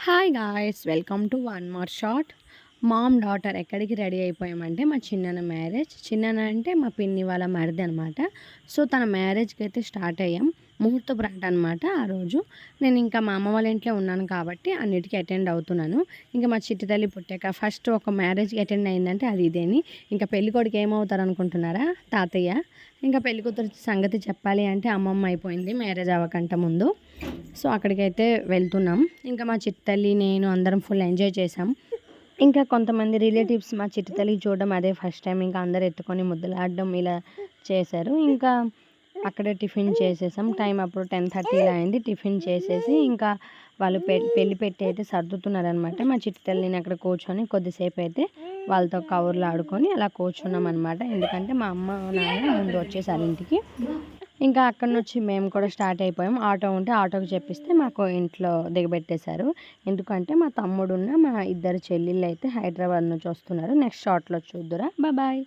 Hi guys, welcome to one more shot. Mom daughter ఎక్కడికి ready అయిపోయామంటే మా చిన్నన్న మ్యారేజ్. చిన్నన్న అంటే మా పిన్ని వాళ్ళ మరిది అనమాట. సో తన మ్యారేజ్కి అయితే స్టార్ట్ అయ్యాం. ముహూర్త బ్రాండ్ అనమాట. ఆ రోజు నేను ఇంకా మా అమ్మ వాళ్ళ ఇంట్లో ఉన్నాను కాబట్టి అన్నిటికీ అటెండ్ అవుతున్నాను. ఇంకా మా చిట్టి తల్లి పుట్టాక ఫస్ట్ ఒక మ్యారేజ్కి అటెండ్ అయిందంటే అది ఇదేని. ఇంకా పెళ్ళికొడుకు ఏమవుతారు అనుకుంటున్నారా? తాతయ్య. ఇంకా పెళ్ళికూతురు సంగతి చెప్పాలి అంటే అమ్మమ్మ అయిపోయింది మ్యారేజ్ అవ్వకంట ముందు. సో అక్కడికైతే వెళ్తున్నాం. ఇంకా మా చిట్టి తల్లి నేను అందరం ఫుల్ ఎంజాయ్ చేసాం. ఇంకా కొంతమంది రిలేటివ్స్ మా చిట్టి తల్లికి చూడడం అదే ఫస్ట్ టైం. ఇంకా అందరు ఎత్తుకొని ముద్దులాడడం ఇలా చేశారు. ఇంకా అక్కడే టిఫిన్ చేసేసాం. టైం అప్పుడు 10:30 ఇలా అయింది. టిఫిన్ చేసేసి ఇంకా వాళ్ళు పెళ్లి పెట్టి అయితే సర్దుతున్నారనమాట. మా చిట్టి తల్లిని అక్కడ కూర్చొని కొద్దిసేపు అయితే వాళ్ళతో కవర్లు ఆడుకొని అలా కూర్చున్నాం అనమాట. ఎందుకంటే మా అమ్మ నాన్న ముందు వచ్చేసారు ఇంటికి. ఇంకా అక్కడి నుంచి మేము కూడా స్టార్ట్ అయిపోయాం. ఆటో ఉంటే ఆటోకి చెప్పిస్తే మాకు ఇంట్లో దిగబెట్టేశారు. ఎందుకంటే మా తమ్ముడున్న మా ఇద్దరు చెల్లెళ్ళు అయితే హైదరాబాద్ నుంచి వస్తున్నారు. నెక్స్ట్ షార్ట్లో చూద్దురా. బాయ్.